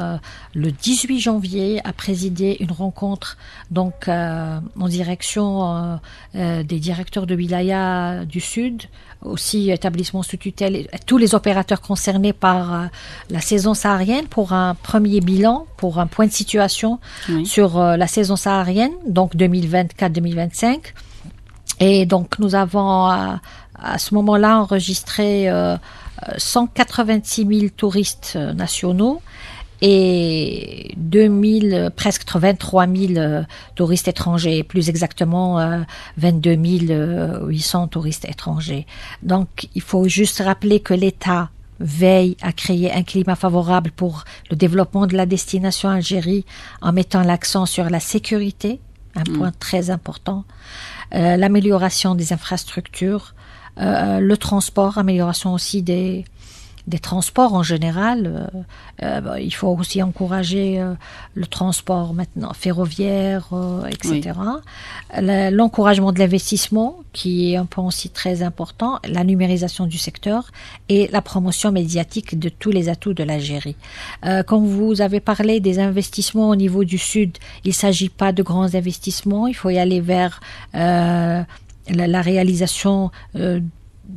[SPEAKER 4] le 18 janvier, a présidé une rencontre donc en direction des directeurs de wilaya du Sud, aussi établissements sous tutelle, et tous les opérateurs concernés par la saison saharienne pour un premier bilan, pour un point de situation sur la saison saharienne, donc 2024-2025. Et donc nous avons à ce moment-là enregistré 186 000 touristes nationaux et presque 23 000 touristes étrangers, plus exactement 22 800 touristes étrangers. Donc, il faut juste rappeler que l'État veille à créer un climat favorable pour le développement de la destination Algérie en mettant l'accent sur la sécurité, un point très important, l'amélioration des infrastructures, le transport, amélioration aussi des transports en général. Il faut aussi encourager le transport maintenant ferroviaire, etc. L'encouragement de l'investissement, qui est un point aussi très important, la numérisation du secteur et la promotion médiatique de tous les atouts de l'Algérie. Quand vous avez parlé des investissements au niveau du Sud, il ne s'agit pas de grands investissements, il faut y aller vers la réalisation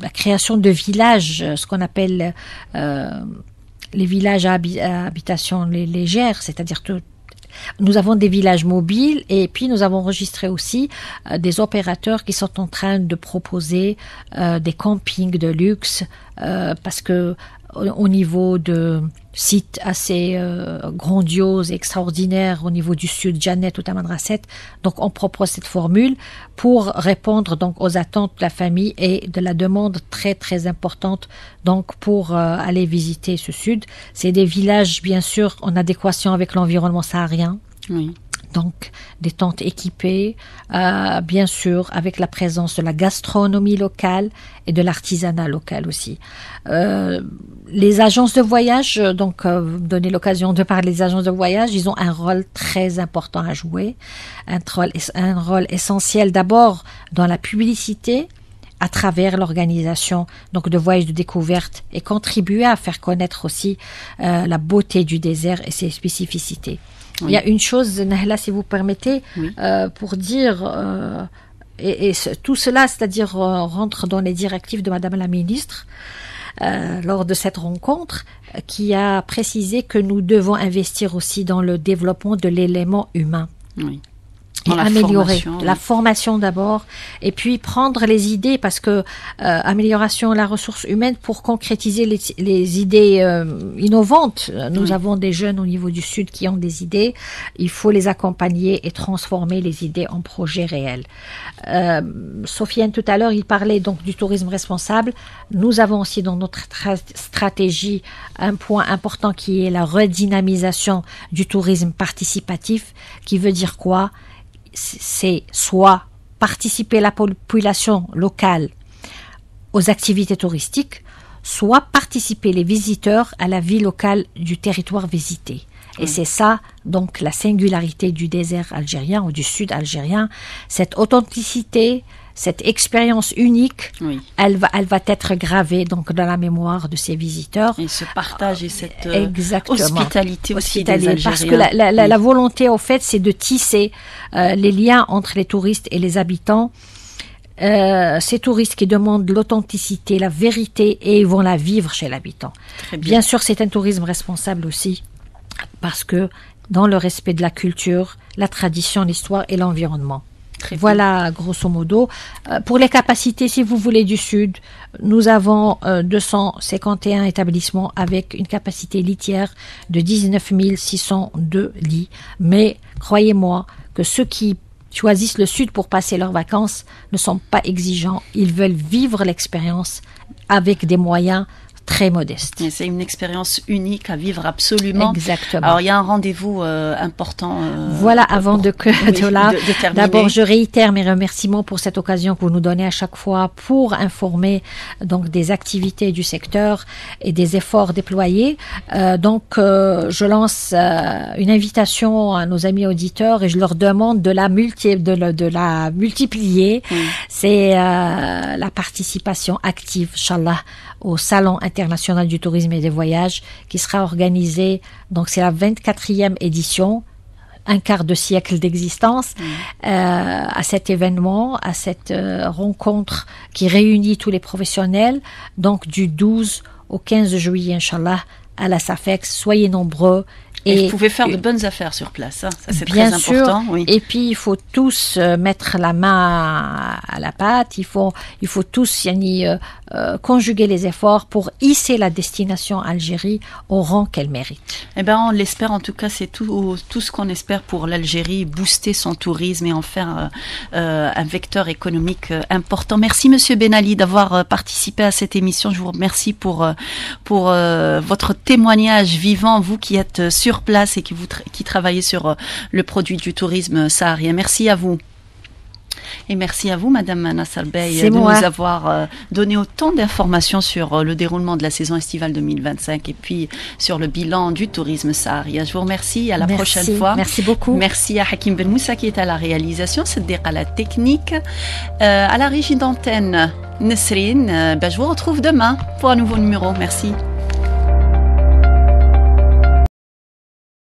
[SPEAKER 4] la création de villages, ce qu'on appelle les villages à habitation légère, c'est-à-dire que nous avons des villages mobiles et puis nous avons enregistré aussi des opérateurs qui sont en train de proposer des campings de luxe parce que au niveau de sites assez grandioses et extraordinaires au niveau du sud, Janet ou Tamanrasset. Donc on propose cette formule pour répondre donc aux attentes de la famille et de la demande très très importante donc pour aller visiter ce sud. C'est des villages bien sûr en adéquation avec l'environnement saharien.
[SPEAKER 3] Oui.
[SPEAKER 4] Donc, des tentes équipées, bien sûr, avec la présence de la gastronomie locale et de l'artisanat local aussi. Les agences de voyage, donc, vous me donnez l'occasion de parler des agences de voyage, ils ont un rôle très important à jouer, un rôle essentiel d'abord dans la publicité, à travers l'organisation donc de voyages de découverte et contribuer à faire connaître aussi la beauté du désert et ses spécificités. Il y a une chose, Nahla, si vous permettez, pour dire... tout cela, c'est-à-dire rentre dans les directives de Madame la Ministre lors de cette rencontre, qui a précisé que nous devons investir aussi dans le développement de l'élément humain.
[SPEAKER 3] Oui.
[SPEAKER 4] Et améliorer la formation d'abord, et puis prendre les idées, parce que amélioration de la ressource humaine pour concrétiser les idées innovantes. Nous avons des jeunes au niveau du Sud qui ont des idées, il faut les accompagner et transformer les idées en projets réels. Sofiane, tout à l'heure, il parlait donc du tourisme responsable. Nous avons aussi dans notre stratégie un point important qui est la redynamisation du tourisme participatif, qui veut dire quoi? C'est soit participer la population locale aux activités touristiques, soit participer les visiteurs à la vie locale du territoire visité. Et c'est ça, donc, la singularité du désert algérien ou du sud algérien, cette authenticité, cette expérience unique, elle va être gravée donc dans la mémoire de ces visiteurs.
[SPEAKER 3] Et ce partage et cette hospitalité aussi des Algériens.
[SPEAKER 4] Parce que la volonté, au fait, c'est de tisser les liens entre les touristes et les habitants. Ces touristes qui demandent l'authenticité, la vérité, et ils vont la vivre chez l'habitant. Bien sûr, c'est un tourisme responsable aussi, parce que dans le respect de la culture, la tradition, l'histoire et l'environnement. Voilà, grosso modo. Pour les capacités, si vous voulez, du Sud, nous avons 251 établissements avec une capacité litière de 19 602 lits. Mais croyez-moi que ceux qui choisissent le Sud pour passer leurs vacances ne sont pas exigeants. Ils veulent vivre l'expérience avec des moyens très modeste.
[SPEAKER 3] Et c'est une expérience unique à vivre absolument.
[SPEAKER 4] Exactement.
[SPEAKER 3] Alors il y a un rendez-vous important.
[SPEAKER 4] Voilà, avant de terminer.
[SPEAKER 3] D'abord,
[SPEAKER 4] je réitère mes remerciements pour cette occasion que vous nous donnez à chaque fois pour informer donc des activités du secteur et des efforts déployés. Je lance une invitation à nos amis auditeurs et je leur demande de la multiplier. C'est la participation active, Inch'Allah, au Salon international du tourisme et des voyages qui sera organisé, donc c'est la 24e édition, un quart de siècle d'existence, à cet événement, à cette rencontre qui réunit tous les professionnels, donc du 12 au 15 juillet, Inch'Allah, à la SAFEX. Soyez nombreux.
[SPEAKER 3] Et vous pouvez faire de bonnes affaires sur place, hein. Ça c'est
[SPEAKER 4] bien
[SPEAKER 3] très
[SPEAKER 4] sûr,
[SPEAKER 3] important. Oui.
[SPEAKER 4] Et puis il faut tous mettre la main à la pâte, il faut tous conjuguer les efforts pour hisser la destination Algérie au rang qu'elle mérite.
[SPEAKER 3] Eh ben, on l'espère, en tout cas, c'est tout ce qu'on espère pour l'Algérie, booster son tourisme et en faire un vecteur économique important. Merci Monsieur Ben Ali d'avoir participé à cette émission. Je vous remercie pour votre témoignage vivant, vous qui êtes sur place et qui travaillez sur le produit du tourisme saharien. Merci à vous. Et merci à vous, Madame Nassar Bey, de nous avoir donné autant d'informations sur le déroulement de la saison estivale 2025 et puis sur le bilan du tourisme saharien. Je vous remercie. À la prochaine fois.
[SPEAKER 4] Merci beaucoup.
[SPEAKER 3] Merci à Hakim Ben Moussa qui est à la réalisation, Siddiq à la technique, à la régie d'antenne, Nesrine. Je vous retrouve demain pour un nouveau numéro. Merci.